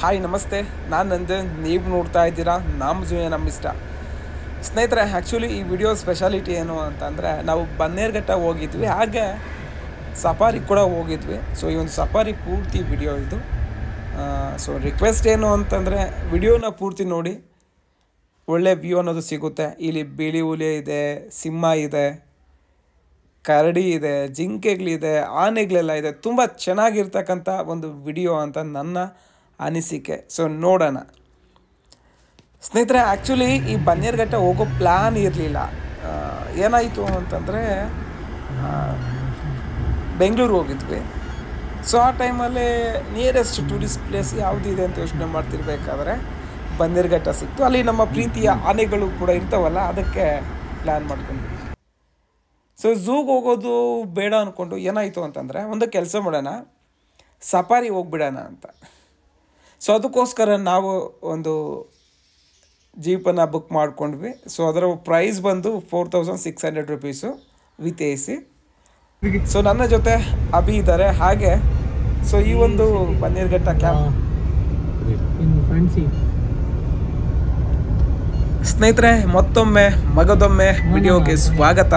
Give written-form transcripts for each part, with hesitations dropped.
Hi ನಮಸ್ತೆ, ನಾನು ನಂದನ್. ನೀವು ನೋಡ್ತಾ ಇದ್ದೀರಾ ನಮ್ಮ ಜೀವನ ನಮ್ಮ ಇಷ್ಟ. ಸ್ನೇಹಿತರೆ, ಆ್ಯಕ್ಚುಲಿ ಈ ವಿಡಿಯೋ ಸ್ಪೆಷಾಲಿಟಿ ಏನು ಅಂತಂದರೆ, ನಾವು ಬನ್ನೇರುಘಟ್ಟ ಹೋಗಿದ್ವಿ, ಹಾಗೆ ಸಫಾರಿ ಕೂಡ ಹೋಗಿದ್ವಿ. ಸೊ ಈ ಒಂದು ಸಫಾರಿ ಪೂರ್ತಿ ವಿಡಿಯೋ ಇದು. ಸೊ ರಿಕ್ವೆಸ್ಟ್ ಏನು ಅಂತಂದರೆ, ವಿಡಿಯೋನ ಪೂರ್ತಿ ನೋಡಿ, ಒಳ್ಳೆ ವ್ಯೂ ಅನ್ನೋದು ಸಿಗುತ್ತೆ. ಇಲ್ಲಿ ಬಿಳಿ ಹುಲಿ ಇದೆ, ಸಿಂಹ ಇದೆ, ಕರಡಿ ಇದೆ, ಜಿಂಕೆಗಳಿದೆ, ಆನೆಗಳೆಲ್ಲ ಇದೆ. ತುಂಬ ಚೆನ್ನಾಗಿರ್ತಕ್ಕಂಥ ಒಂದು ವಿಡಿಯೋ ಅಂತ ನನ್ನ ಅನಿಸಿಕೆ. ಸೊ ನೋಡೋಣ ಸ್ನೇಹಿತರೆ. ಆ್ಯಕ್ಚುಲಿ ಈ ಬನ್ನೇರುಘಟ್ಟ ಹೋಗೋ ಪ್ಲ್ಯಾನ್ ಇರಲಿಲ್ಲ. ಏನಾಯಿತು ಅಂತಂದರೆ, ಬೆಂಗಳೂರು ಹೋಗಿದ್ವಿ. ಸೊ ಆ ಟೈಮಲ್ಲಿ ನಿಯರೆಸ್ಟ್ ಟೂರಿಸ್ಟ್ ಪ್ಲೇಸ್ ಯಾವುದಿದೆ ಅಂತ ಯೋಚನೆ ಮಾಡ್ತಿರ್ಬೇಕಾದ್ರೆ ಬನ್ನೇರುಘಟ್ಟ ಸಿಕ್ತು. ಅಲ್ಲಿ ನಮ್ಮ ಪ್ರೀತಿಯ ಆನೆಗಳು ಕೂಡ ಇರ್ತಾವಲ್ಲ, ಅದಕ್ಕೆ ಪ್ಲ್ಯಾನ್ ಮಾಡ್ಕೊಂಡ್ವಿ. ಸೊ ಝೂಗೆ ಹೋಗೋದು ಬೇಡ ಅಂದ್ಕೊಂಡು ಏನಾಯಿತು ಅಂತಂದರೆ, ಒಂದು ಕೆಲಸ ಮಾಡೋಣ, ಸಫಾರಿ ಹೋಗ್ಬಿಡೋಣ ಅಂತ. ಸೊ ಅದಕ್ಕೋಸ್ಕರ ನಾವು ಒಂದು ಜೀಪನ್ನು ಬುಕ್ ಮಾಡ್ಕೊಂಡ್ವಿ. ಸೊ ಅದರ ಪ್ರೈಸ್ ಬಂದು 4600 rupees ವಿತ್ AC. ಸೊ ನನ್ನ ಜೊತೆ ಅಭಿ ಇದ್ದಾರೆ. ಹಾಗೆ ಸೊ ಈ ಒಂದು ಬನ್ನೇರುಘಟ್ಟ ಕ್ಯಾಂಪ್. ಸ್ನೇಹಿತರೆ, ಮತ್ತೊಮ್ಮೆ ಮಗದೊಮ್ಮೆ ವಿಡಿಯೋಗೆ ಸ್ವಾಗತ.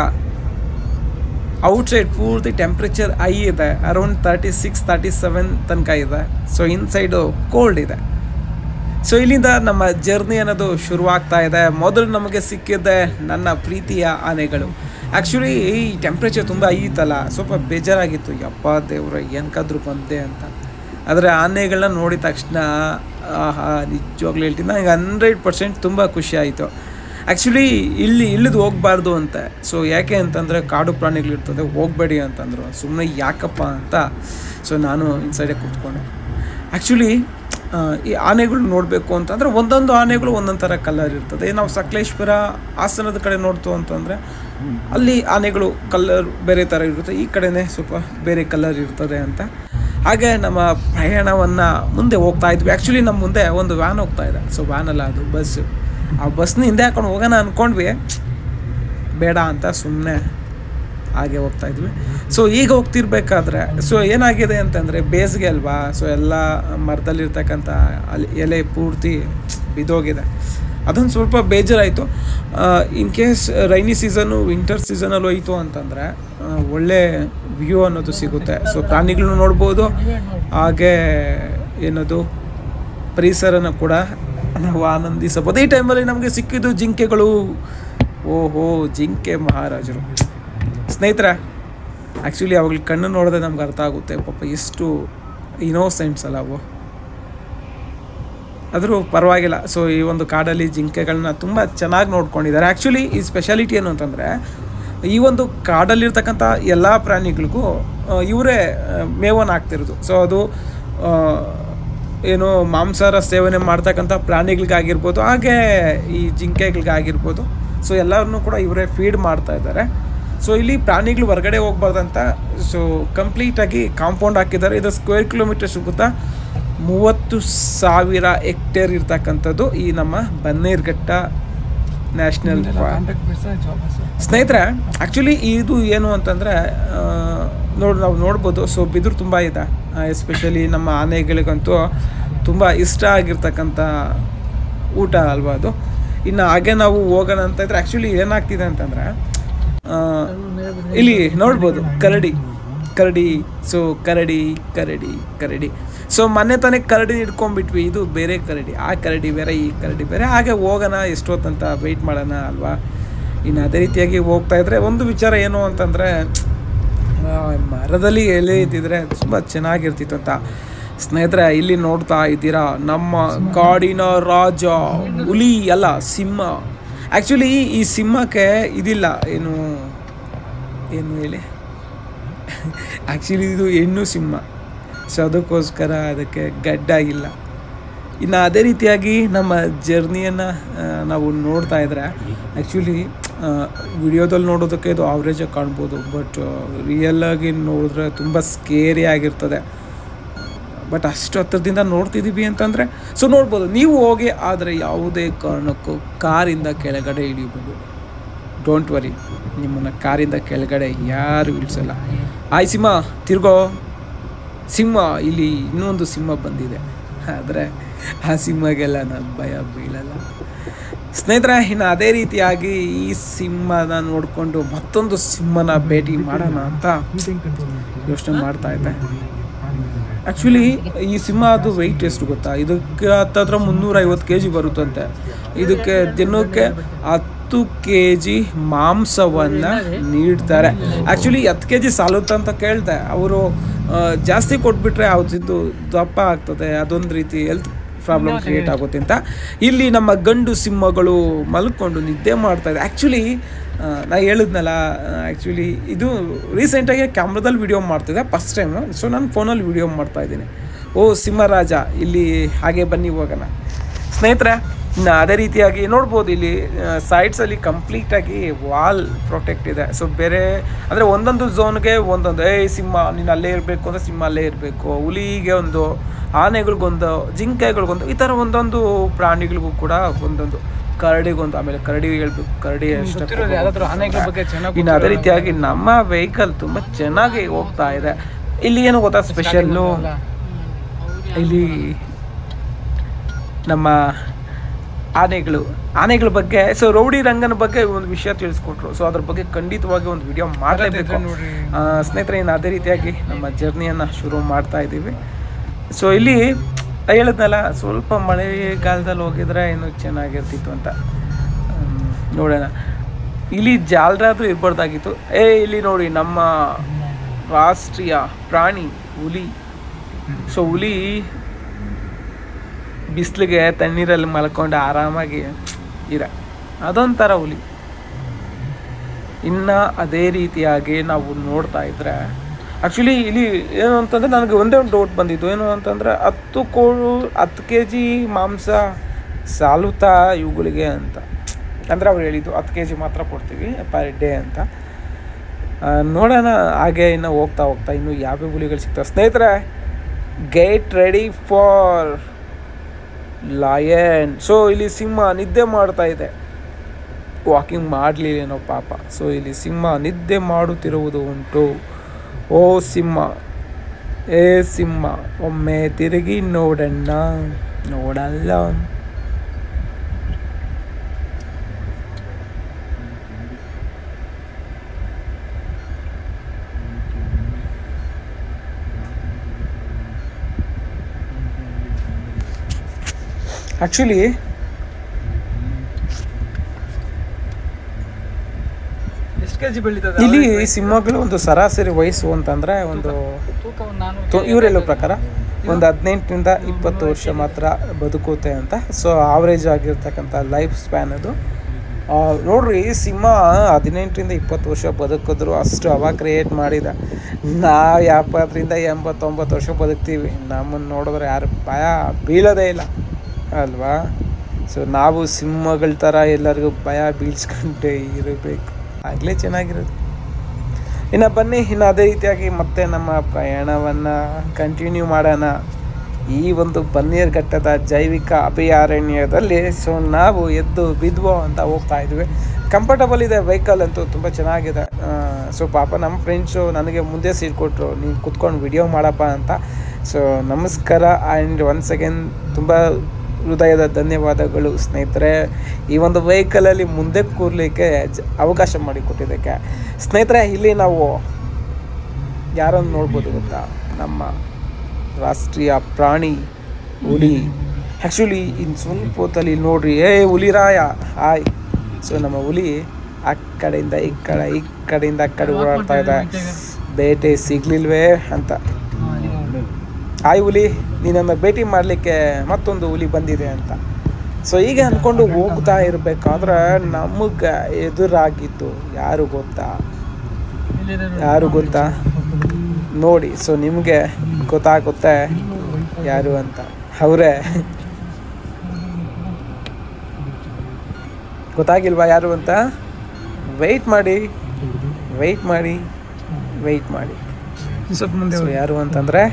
ಔಟ್ಸೈಡ್ ಪೂರ್ತಿ ಟೆಂಪ್ರೇಚರ್ ಹೈ ಇದೆ, ಅರೌಂಡ್ 36-37 ತನಕ ಇದೆ. ಸೊ ಇನ್ಸೈಡು ಕೋಲ್ಡ್ ಇದೆ. ಸೊ ಇಲ್ಲಿಂದ ನಮ್ಮ ಜರ್ನಿ ಅನ್ನೋದು ಶುರುವಾಗ್ತಾ ಇದೆ. ಮೊದಲು ನಮಗೆ ಸಿಕ್ಕಿದ್ದೆ ನನ್ನ ಪ್ರೀತಿಯ ಆನೆಗಳು. ಆ್ಯಕ್ಚುಲಿ ಈ ಟೆಂಪ್ರೇಚರ್ ತುಂಬ ಹೈ ಇತ್ತಲ್ಲ, ಸ್ವಲ್ಪ ಬೇಜಾರಾಗಿತ್ತು. ಯಪ್ಪ ದೇವ್ರ, ಏನಕ್ಕಾದ್ರೂ ಬಂದೆ ಅಂತ. ಆದರೆ ಆನೆಗಳನ್ನ ನೋಡಿದ ತಕ್ಷಣ ನಿಜವಾಗ್ಲೂ ಹೇಳ್ತೀನಿ, ನನಗೆ 100% ತುಂಬ ಖುಷಿ ಆಯಿತು. ಆ್ಯಕ್ಚುಲಿ ಇಲ್ಲಿದು ಹೋಗಬಾರ್ದು ಅಂತ. ಸೊ ಯಾಕೆ ಅಂತಂದರೆ, ಕಾಡು ಪ್ರಾಣಿಗಳಿರ್ತದೆ, ಹೋಗಬೇಡಿ ಅಂತಂದರು. ಸುಮ್ಮನೆ ಯಾಕಪ್ಪ ಅಂತ ಸೊ ನಾನು ಇನ್ಸೈಡೇ ಕೂತ್ಕೊಂಡೆ. ಆ್ಯಕ್ಚುಲಿ ಈ ಆನೆಗಳು ನೋಡಬೇಕು ಅಂತಂದರೆ, ಒಂದೊಂದು ಆನೆಗಳು ಒಂದೊಂದು ಥರ ಕಲರ್ ಇರ್ತದೆ. ನಾವು ಸಕಲೇಶ್ಪುರ ಹಾಸನದ ಕಡೆ ನೋಡ್ತು ಅಂತಂದರೆ, ಅಲ್ಲಿ ಆನೆಗಳು ಕಲರ್ ಬೇರೆ ಥರ ಇರುತ್ತೆ, ಈ ಕಡೆನೇ ಸ್ವಲ್ಪ ಬೇರೆ ಕಲರ್ ಇರ್ತದೆ ಅಂತ. ಹಾಗೆ ನಮ್ಮ ಪ್ರಯಾಣವನ್ನು ಮುಂದೆ ಹೋಗ್ತಾ ಇದ್ವಿ. ಆ್ಯಕ್ಚುಲಿ ನಮ್ಮ ಮುಂದೆ ಒಂದು ವ್ಯಾನ್ ಹೋಗ್ತಾ ಇದೆ. ಸೊ ವ್ಯಾನ್ ಅಲ್ಲ, ಅದು ಬಸ್ಸು. ಆ ಬಸ್ನ ಹಿಂದೆ ಹಾಕೊಂಡು ಹೋಗೋಣ ಅಂದ್ಕೊಂಡ್ವಿ, ಬೇಡ ಅಂತ ಸುಮ್ಮನೆ ಹಾಗೆ ಹೋಗ್ತಾಯಿದ್ವಿ. ಸೊ ಈಗ ಹೋಗ್ತಿರ್ಬೇಕಾದ್ರೆ ಸೊ ಏನಾಗಿದೆ ಅಂತಂದರೆ, ಬೇಸಿಗೆ ಅಲ್ವಾ. ಸೊ ಎಲ್ಲ ಮರದಲ್ಲಿರ್ತಕ್ಕಂಥ ಅಲ್ಲಿ ಎಲೆ ಪೂರ್ತಿ ಬಿದ್ದೋಗಿದೆ. ಅದೊಂದು ಸ್ವಲ್ಪ ಬೇಜಾರಾಯಿತು. In case rainy season, winter ಸೀಸನಲ್ಲಿ ಹೋಯಿತು ಅಂತಂದರೆ ಒಳ್ಳೆ ವ್ಯೂ ಅನ್ನೋದು ಸಿಗುತ್ತೆ. ಸೊ ಪ್ರಾಣಿಗಳನ್ನ ನೋಡ್ಬೋದು, ಹಾಗೆ ಏನದು ಪರಿಸರನ ಕೂಡ ನಾವು ಆನಂದಿಸಬಹುದು. ಈ ಟೈಮಲ್ಲಿ ನಮಗೆ ಸಿಕ್ಕಿದ್ದು ಜಿಂಕೆಗಳು. ಓಹೋ, ಜಿಂಕೆ ಮಹಾರಾಜರು. ಸ್ನೇಹಿತರೆ, ಆ್ಯಕ್ಚುಲಿ ಅವಾಗಲಿ ಕಣ್ಣು ನೋಡಿದ್ರೆ ನಮ್ಗೆ ಅರ್ಥ ಆಗುತ್ತೆ, ಪಾಪ ಎಷ್ಟು ಇನೋಸೆಂಟ್ಸ್ ಅಲ್ಲ ಅವು. ಆದರೂ ಪರವಾಗಿಲ್ಲ. ಸೊ ಈ ಒಂದು ಕಾಡಲ್ಲಿ ಜಿಂಕೆಗಳನ್ನ ತುಂಬ ಚೆನ್ನಾಗಿ ನೋಡ್ಕೊಂಡಿದ್ದಾರೆ. ಆ್ಯಕ್ಚುಲಿ ಈ ಸ್ಪೆಷಾಲಿಟಿ ಏನು ಅಂತಂದರೆ, ಈ ಒಂದು ಕಾಡಲ್ಲಿರ್ತಕ್ಕಂಥ ಎಲ್ಲ ಪ್ರಾಣಿಗಳಿಗೂ ಇವರೇ ಮೇವನ್ನು ಹಾಕ್ತಿರೋದು. ಸೊ ಅದು ಏನು ಮಾಂಸಾಹಾರ ಸೇವನೆ ಮಾಡ್ತಕ್ಕಂಥ ಪ್ರಾಣಿಗಳಿಗಾಗಿರ್ಬೋದು, ಹಾಗೆ ಈ ಜಿಂಕೆಗಳಿಗಾಗಿರ್ಬೋದು. ಸೊ ಎಲ್ಲರನ್ನೂ ಕೂಡ ಇವರೇ ಫೀಡ್ ಮಾಡ್ತಾ ಇದ್ದಾರೆ. ಸೊ ಇಲ್ಲಿ ಪ್ರಾಣಿಗಳು ಹೊರಗಡೆ ಹೋಗ್ಬಾರ್ದಂತ ಸೊ ಕಂಪ್ಲೀಟಾಗಿ ಕಾಂಪೌಂಡ್ ಹಾಕಿದ್ದಾರೆ. ಇದು ಸ್ಕ್ವೇರ್ ಕಿಲೋಮೀಟರ್ ಸುತ್ತ 30,000 ಹೆಕ್ಟೇರ್ ಇರ್ತಕ್ಕಂಥದ್ದು ಈ ನಮ್ಮ ಬನ್ನೇರುಘಟ್ಟ ನ್ಯಾಷನಲ್ ಪಾರ್ಕ್. ಸ್ನೇಹಿತರೆ, ಆ್ಯಕ್ಚುಲಿ ಇದು ಏನು ಅಂತಂದರೆ, ನಾವು ನೋಡ್ಬೋದು. ಸೊ ಬಿದಿರು ತುಂಬ ಇದೆ, ಎಸ್ಪೆಷಲಿ ನಮ್ಮ ಆನೆಗಳಿಗಂತೂ ತುಂಬ ಇಷ್ಟ ಆಗಿರ್ತಕ್ಕಂಥ ಊಟ ಅಲ್ವಾ ಅದು. ಇನ್ನು ಹಾಗೆ ನಾವು ಹೋಗೋಣ ಅಂತ ಇದ್ರೆ, ಆ್ಯಕ್ಚುಲಿ ಏನಾಗ್ತಿದೆ ಅಂತಂದರೆ, ಇಲ್ಲಿ ನೋಡ್ಬೋದು ಕರಡಿ. ಸೊ ಕರಡಿ. ಸೊ ಮೊನ್ನೆ ತಾನೇ ಕರಡಿ ಹಿಡ್ಕೊಂಡ್ಬಿಟ್ವಿ. ಇದು ಬೇರೆ ಕರಡಿ, ಆ ಕರಡಿ ಬೇರೆ, ಈ ಕರಡಿ ಬೇರೆ. ಹಾಗೆ ಹೋಗೋಣ, ಎಷ್ಟೊತ್ತಂತ ವೆಯ್ಟ್ ಮಾಡೋಣ ಅಲ್ವಾ. ಇನ್ನು ಅದೇ ರೀತಿಯಾಗಿ ಹೋಗ್ತಾ ಇದ್ರೆ, ಒಂದು ವಿಚಾರ ಏನು ಅಂತಂದರೆ, ಮರದಲ್ಲಿ ಎಲೆ ಇದ್ದಿದ್ರೆ ತುಂಬ ಚೆನ್ನಾಗಿರ್ತಿತ್ತು ಅಂತ. ಸ್ನೇಹಿತರೆ, ಇಲ್ಲಿ ನೋಡ್ತಾ ಇದ್ದೀರಾ ನಮ್ಮ ಕಾಡಿನ ರಾಜ, ಹುಲಿ ಅಲ್ಲ, ಸಿಂಹ. ಆ್ಯಕ್ಚುಲಿ ಈ ಸಿಂಹಕ್ಕೆ ಇದಿಲ್ಲ, ಏನು ಹೇಳಿ, ಆ್ಯಕ್ಚುಲಿ ಇದು ಹೆಣ್ಣು ಸಿಂಹ. ಸೊ ಅದಕ್ಕೋಸ್ಕರ ಅದಕ್ಕೆ ಗಡ್ಡ ಇಲ್ಲ. ಇನ್ನು ಅದೇ ರೀತಿಯಾಗಿ ನಮ್ಮ ಜರ್ನಿಯನ್ನು ನಾವು ನೋಡ್ತಾ ಇದ್ರೆ, ಆ್ಯಕ್ಚುಲಿ ವಿಡಿಯೋದಲ್ಲಿ ನೋಡೋದಕ್ಕೆ ಇದು ಆವ್ರೇಜಾಗಿ ಕಾಣ್ಬೋದು, ಬಟ್ ರಿಯಲಾಗಿ ನೋಡಿದ್ರೆ ತುಂಬ ಸ್ಕೇರಿ ಆಗಿರ್ತದೆ. ಬಟ್ ಅಷ್ಟು ಹತ್ತಿರದಿಂದ ನೋಡ್ತಿದ್ದೀವಿ ಅಂತಂದರೆ ಸೊ ನೋಡ್ಬೋದು. ನೀವು ಹೋಗಿ, ಆದರೆ ಯಾವುದೇ ಕಾರಣಕ್ಕೂ ಕಾರಿಂದ ಕೆಳಗಡೆ ಇಳಿಬೋದು. ಡೋಂಟ್ ವರಿ, ನಿಮ್ಮನ್ನು ಕಾರಿಂದ ಕೆಳಗಡೆ ಯಾರು ಇಳಿಸಲ್ಲ. ಆಯ್ ಸಿಂಹ ತಿರ್ಗೋ, ಸಿಂಹ ಇಲ್ಲಿ ಇನ್ನೊಂದು ಸಿಂಹ ಬಂದಿದೆ. ಆದರೆ ಆ ಸಿಂಹಗೆಲ್ಲ ನಾನು ಭಯ ಬೀಳಲ್ಲ ಸ್ನೇಹಿತರೆ. ಇನ್ನು ಅದೇ ರೀತಿಯಾಗಿ ಈ ಸಿಂಹನ ನೋಡಿಕೊಂಡು ಮತ್ತೊಂದು ಸಿಂಹನ ಭೇಟಿ ಮಾಡೋಣ ಅಂತ ಯೋಚನೆ ಮಾಡ್ತಾ ಇದ್ದೆ. ಆ್ಯಕ್ಚುಲಿ ಈ ಸಿಂಹ ಅದು ವೆಯ್ಟ್ ಎಷ್ಟು ಗೊತ್ತಾ, ಇದಕ್ಕೆ ಹತ್ತತ್ರ 350 kg ಬರುತ್ತಂತೆ. ಇದಕ್ಕೆ ದಿನಕ್ಕೆ 10 kg ಮಾಂಸವನ್ನು ನೀಡ್ತಾರೆ. ಆ್ಯಕ್ಚುಲಿ 10 kg ಸಾಲುತ್ತೆ ಅಂತ ಕೇಳಿದೆ. ಅವರು ಜಾಸ್ತಿ ಕೊಟ್ಬಿಟ್ರೆ ಅವ್ರದ್ದು ದಪ್ಪ ಆಗ್ತದೆ, ಅದೊಂದು ರೀತಿ ಹೆಲ್ತ್ ಪ್ರಾಬ್ಲಮ್ ಕ್ರಿಯೇಟ್ ಆಗುತ್ತೆ ಅಂತ. ಇಲ್ಲಿ ನಮ್ಮ ಗಂಡು ಸಿಂಹಗಳು ಮಲ್ಕೊಂಡು ನಿದ್ದೆ ಮಾಡ್ತಾಯಿದೆ. ಆ್ಯಕ್ಚುಲಿ ನಾ ಹೇಳಿದ್ನಲ್ಲ, ಆ್ಯಕ್ಚುಲಿ ಇದು ರೀಸೆಂಟಾಗಿ ಕ್ಯಾಮ್ರಾದಲ್ಲಿ ವೀಡಿಯೋ ಮಾಡ್ತಿದ್ದೆ ಫಸ್ಟ್ ಟೈಮು. ಸೊ ನಾನು ಫೋನಲ್ಲಿ ವೀಡಿಯೋ ಮಾಡ್ತಾಯಿದ್ದೀನಿ. ಓ ಸಿಂಹರಾಜ, ಇಲ್ಲಿ ಹಾಗೆ ಬನ್ನಿ ಹೋಗೋಣ ಸ್ನೇಹಿತರೆ. ಇನ್ನು ಅದೇ ರೀತಿಯಾಗಿ ನೋಡ್ಬೋದು ಇಲ್ಲಿ ಸೈಡ್ಸಲ್ಲಿ ಕಂಪ್ಲೀಟಾಗಿ ವಾಲ್ ಪ್ರೊಟೆಕ್ಟ್ ಇದೆ. ಸೊ ಬೇರೆ ಅಂದರೆ ಒಂದೊಂದು ಝೋನ್ಗೆ ಒಂದೊಂದು ಸಿಂಹ ನೀನು ಅಲ್ಲೇ ಇರಬೇಕು ಅಂದರೆ ಸಿಂಹ ಅಲ್ಲೇ ಇರಬೇಕು, ಹುಲಿಗೆ ಒಂದು, ಆನೆಗಳಿಗೊಂದು, ಜಿಂಕೆಗಳಿಗೊಂದು, ಈ ಥರ ಒಂದೊಂದು ಪ್ರಾಣಿಗಳಿಗೂ ಕೂಡ ಒಂದೊಂದು, ಕರಡಿಗೊಂದು, ಆಮೇಲೆ ಕರಡಿ ಹೇಳ್ಬೇಕು, ಕರಡಿ ಅಷ್ಟೇ. ಇನ್ನು ಅದೇ ರೀತಿಯಾಗಿ ನಮ್ಮ ವೆಹಿಕಲ್ ತುಂಬ ಚೆನ್ನಾಗಿ ಹೋಗ್ತಾ ಇದೆ. ಇಲ್ಲಿ ಏನು ಗೊತ್ತಾ ಸ್ಪೆಷಲ್ಲು, ಇಲ್ಲಿ ನಮ್ಮ ಆನೆಗಳ ಬಗ್ಗೆ, ಸೊ ರೌಡಿ ರಂಗನ ಬಗ್ಗೆ ಒಂದು ವಿಷಯ ತಿಳಿಸ್ಕೊಟ್ರು. ಸೊ ಅದ್ರ ಬಗ್ಗೆ ಖಂಡಿತವಾಗಿ ಒಂದು ವಿಡಿಯೋ ಮಾಡಲೇಬೇಕು ಸ್ನೇಹಿತರೆ. ಇನ್ನು ಅದೇ ರೀತಿಯಾಗಿ ನಮ್ಮ ಜರ್ನಿಯನ್ನು ಶುರು ಮಾಡ್ತಾ ಇದ್ದೀವಿ. ಸೊ ಇಲ್ಲಿ ಹೇಳಿದ್ನಲ್ಲ, ಸ್ವಲ್ಪ ಮಳೆಗಾಲದಲ್ಲಿ ಹೋಗಿದ್ರೆ ಇನ್ನೂ ಚೆನ್ನಾಗಿರ್ತಿತ್ತು ಅಂತ. ನೋಡೋಣ, ಇಲ್ಲಿ ಜಾಲರಾದ್ರೂ ಇರ್ಬಾರ್ದಾಗಿತ್ತು. ಇಲ್ಲಿ ನೋಡಿ ನಮ್ಮ ರಾಷ್ಟ್ರೀಯ ಪ್ರಾಣಿ ಹುಲಿ. ಸೊ ಹುಲಿ ಬಿಸಿಲಿಗೆ ತಣ್ಣೀರಲ್ಲಿ ಮಲ್ಕೊಂಡು ಆರಾಮಾಗಿ ಅದೊಂಥರ ಹುಲಿ. ಇನ್ನು ಅದೇ ರೀತಿಯಾಗಿ ನಾವು ನೋಡ್ತಾ ಇದ್ರೆ, ಆ್ಯಕ್ಚುಲಿ ಇಲ್ಲಿ ಏನು ಅಂತಂದರೆ ನನಗೆ ಒಂದೇ ಒಂದು ಡೌಟ್ ಬಂದಿತ್ತು. ಏನು ಅಂತಂದರೆ 10 kg ಮಾಂಸ ಸಾಲುತ್ತಾ ಇವುಗಳಿಗೆ ಅಂತ. ಅಂದರೆ ಅವ್ರು ಹೇಳಿದ್ದು 10 kg ಮಾತ್ರ ಕೊಡ್ತೀವಿ ಪರ್ ಡೇ ಅಂತ. ನೋಡೋಣ ಹಾಗೆ ಇನ್ನು ಹೋಗ್ತಾ ಇನ್ನು ಯಾವ್ಯಾವ ಹುಲಿಗಳು ಸಿಗ್ತವೆ ಸ್ನೇಹಿತರೆ. Get ready for lion. So ಇಲ್ಲಿ ಸಿಂಹ ನಿದ್ದೆ ಮಾಡ್ತಾ ಇದೆ, ವಾಕಿಂಗ್ ಮಾಡಲಿಲ್ಲೇನೋ ಪಾಪ. ಸೊ ಇಲ್ಲಿ ಸಿಂಹ ನಿದ್ದೆ ಮಾಡುತ್ತಿರುವುದು ಉಂಟು. ಓ ಸಿಂಹ, ಸಿಂಹ ಒಮ್ಮೆ ತಿರುಗಿ ನೋಡಲ್ಲ. ಆ್ಯಕ್ಚುಲಿ ಇಲ್ಲಿ ಸಿಂಹಗಳು ಒಂದು ಸರಾಸರಿ ವಯಸ್ಸು ಅಂತಂದರೆ ಒಂದು ಇವರೆಲ್ಲೋ ಪ್ರಕಾರ ಒಂದು 18ರಿಂದ 20 ವರ್ಷ ಮಾತ್ರ ಬದುಕುತ್ತೆ ಅಂತ. ಸೊ ಆವ್ರೇಜ್ ಆಗಿರ್ತಕ್ಕಂಥ ಲೈಫ್ ಸ್ಪ್ಯಾನ್ ಅದು. ನೋಡ್ರಿ, ಸಿಂಹ 18ರಿಂದ 20 ವರ್ಷ ಬದುಕಿದ್ರು ಅಷ್ಟು ಹವಾ ಕ್ರಿಯೇಟ್ ಮಾಡಿದ. ನಾವು 70ರಿಂದ 89 ವರ್ಷ ಬದುಕ್ತೀವಿ. ನಮ್ಮನ್ನು ನೋಡಿದ್ರೆ ಯಾರು ಭಯ ಬೀಳೋದೇ ಇಲ್ಲ ಅಲ್ವಾ. ಸೊ ನಾವು ಸಿಂಹಗಳ ಥರ ಎಲ್ಲರಿಗೂ ಭಯ ಬೀಳ್ಸ್ಕೊಂಡೇ ಇರಬೇಕು, ಆಗಲೇ ಚೆನ್ನಾಗಿರೋದು. ಇನ್ನು ಬನ್ನಿ, ಇನ್ನು ಅದೇ ರೀತಿಯಾಗಿ ಮತ್ತೆ ನಮ್ಮ ಪ್ರಯಾಣವನ್ನು ಕಂಟಿನ್ಯೂ ಮಾಡೋಣ ಈ ಒಂದು ಬನ್ನೇರುಘಟ್ಟದ ಜೈವಿಕ ಅಭಯಾರಣ್ಯದಲ್ಲಿ. ಸೊ ನಾವು ಎದ್ದು ಬಿದ್ವೋ ಅಂತ ಹೋಗ್ತಾ ಇದ್ವಿ. ಕಂಫರ್ಟಬಲ್ ಇದೆ, ವೆಹಿಕಲ್ ಅಂತೂ ತುಂಬ ಚೆನ್ನಾಗಿದೆ. ಸೊ ಪಾಪ ನಮ್ಮ ಫ್ರೆಂಡ್ಸು ನನಗೆ ಮುಂದೆ ಸೀಟ್ ಕೊಟ್ಟರು, ನೀನು ಕುತ್ಕೊಂಡು ವಿಡಿಯೋ ಮಾಡಪ್ಪ ಅಂತ. ಸೊ ನಮಸ್ಕಾರ ಆ್ಯಂಡ್ ಒನ್ಸ್ ಅಗೇನ್ ತುಂಬ ಹೃದಯದ ಧನ್ಯವಾದಗಳು ಸ್ನೇಹಿತರೆ, ಈ ಒಂದು ವೆಹಿಕಲಲ್ಲಿ ಮುಂದೆ ಕೂರಲಿಕ್ಕೆ ಅವಕಾಶ ಮಾಡಿಕೊಟ್ಟಿದ್ದಕ್ಕೆ. ಸ್ನೇಹಿತರೆ, ಇಲ್ಲಿ ನಾವು ಯಾರನ್ನು ನೋಡ್ಬೋದು ಗೊತ್ತಾ, ನಮ್ಮ ರಾಷ್ಟ್ರೀಯ ಪ್ರಾಣಿ ಹುಲಿ. ಆ್ಯಕ್ಚುಲಿ ಇನ್ನು ಸ್ವಲ್ಪ ಹೊತ್ತಲ್ಲಿ ನೋಡ್ರಿ, ಹುಲಿರಾಯ ಹಾಯ್. ಸೊ ನಮ್ಮ ಹುಲಿ ಆ ಕಡೆಯಿಂದ ಈ ಕಡೆಯಿಂದ ಆ ಕಡೆ ಓಡಾಡ್ತಾ ಇದೆ, ಬೇಟೆ ಸಿಗ್ಲಿಲ್ವೇ ಅಂತ. ಹಾಯ್ ಹುಲಿ, ನೀನನ್ನು ಭೇಟಿ ಮಾಡಲಿಕ್ಕೆ ಮತ್ತೊಂದು ಹುಲಿ ಬಂದಿದೆ ಅಂತ. ಸೊ ಹೀಗೆ ಅಂದ್ಕೊಂಡು ಹೋಗ್ತಾ ಇರಬೇಕಾದ್ರೆ ನಮಗೆ ಎದುರಾಗಿದ್ದು ಯಾರು ಗೊತ್ತಾ ನೋಡಿ. ಸೊ ನಿಮಗೆ ಗೊತ್ತಾಗುತ್ತೆ ಯಾರು ಅಂತ. ಅವರೇ, ಗೊತ್ತಾಗಿಲ್ವಾ ಯಾರು ಅಂತ? ವೆಯ್ಟ್ ಮಾಡಿ. ಸ್ವಲ್ಪ ಮುಂದೆ ಯಾರು ಅಂತಂದರೆ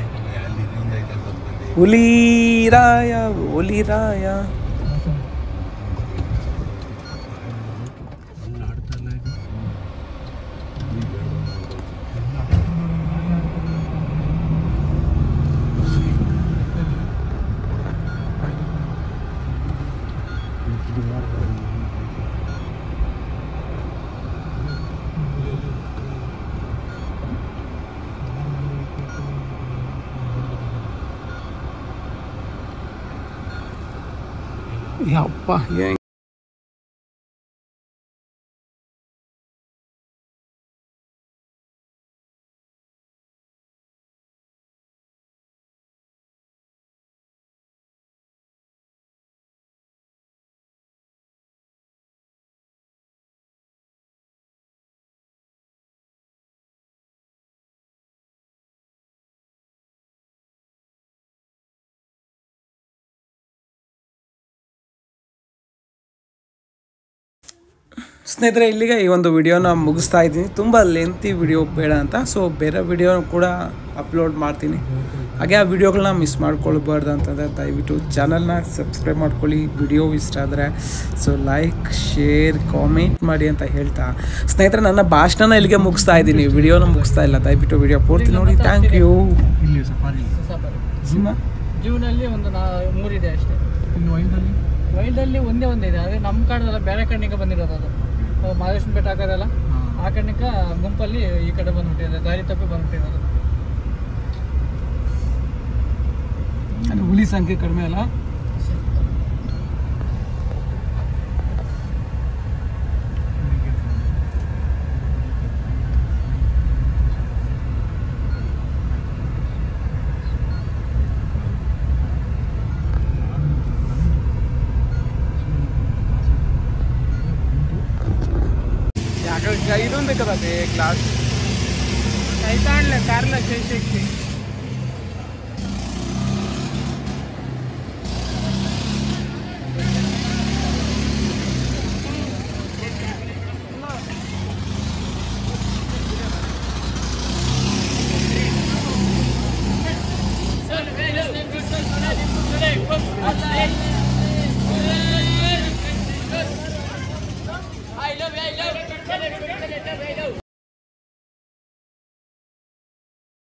ಹುಲಿರಾಯ. ಯಪ್ಪ ಹೆಂಗೆ ಸ್ನೇಹಿತರೆ, ಇಲ್ಲಿಗೆ ಈ ಒಂದು ವಿಡಿಯೋನ ಮುಗಿಸ್ತಾ ಇದ್ದೀನಿ. ತುಂಬ ಲೆಂತಿ ವಿಡಿಯೋ ಬೇಡ ಅಂತ, ಸೊ ಬೇರೆ ವಿಡಿಯೋ ಕೂಡ ಅಪ್ಲೋಡ್ ಮಾಡ್ತೀನಿ. ಹಾಗೆ ಆ ವಿಡಿಯೋಗಳನ್ನ ಮಿಸ್ ಮಾಡ್ಕೊಳ್ಬಾರ್ದು ಅಂತಂದರೆ ದಯವಿಟ್ಟು ಚಾನಲ್ನ ಸಬ್ಸ್ಕ್ರೈಬ್ ಮಾಡ್ಕೊಳ್ಳಿ. ವಿಡಿಯೋ ಇಷ್ಟ ಆದರೆ ಸೊ ಲೈಕ್, ಶೇರ್, ಕಾಮೆಂಟ್ ಮಾಡಿ ಅಂತ ಹೇಳ್ತಾ ಸ್ನೇಹಿತರೆ, ನನ್ನ ಭಾಷಣನ ಇಲ್ಲಿಗೆ ಮುಗಿಸ್ತಾ ಇದ್ದೀನಿ, ವಿಡಿಯೋನ ಮುಗಿಸ್ತಾ ಇಲ್ಲ. ದಯವಿಟ್ಟು ವಿಡಿಯೋ ಪೂರ್ತಿ ನೋಡಿ. Thank you. ಜೀವನಲ್ಲಿ ಒಂದು 3 ಇದೆ ಅಷ್ಟೇ. ವೈಲ್ಡಲ್ಲಿ ಒಂದೇ ಇದೆ. ಅದೇ ನಮ್ಮ ಕಾಡಲ್ಲ, ಬೇರೆ ಕಣ್ಣಿಗೆ ಬಂದಿರೋದು. ಅದು ಮಹದೇಶ್ವರ ಬೆಟ್ಟ ಹಾಕೋದಲ್ಲ, ಆ ಕಣ್ಣಿಗೆ ಗುಂಪಲ್ಲಿ ಈ ಕಡೆ ಬಂದ್ಬಿಟ್ಟಿದೆ, ದಾರಿ ತಪ್ಪಿ ಬಂದ್ಬಿಟ್ಟಿರೋದು. ಹುಲಿ ಸಂಖ್ಯೆ ಕಡಿಮೆ ಅಲ್ಲ. ಇದೊಂದು ಬೇಕದ class ಐತಾಣ್ಲೆ Karla ಶೇಷಕ್ಕೆ I love you.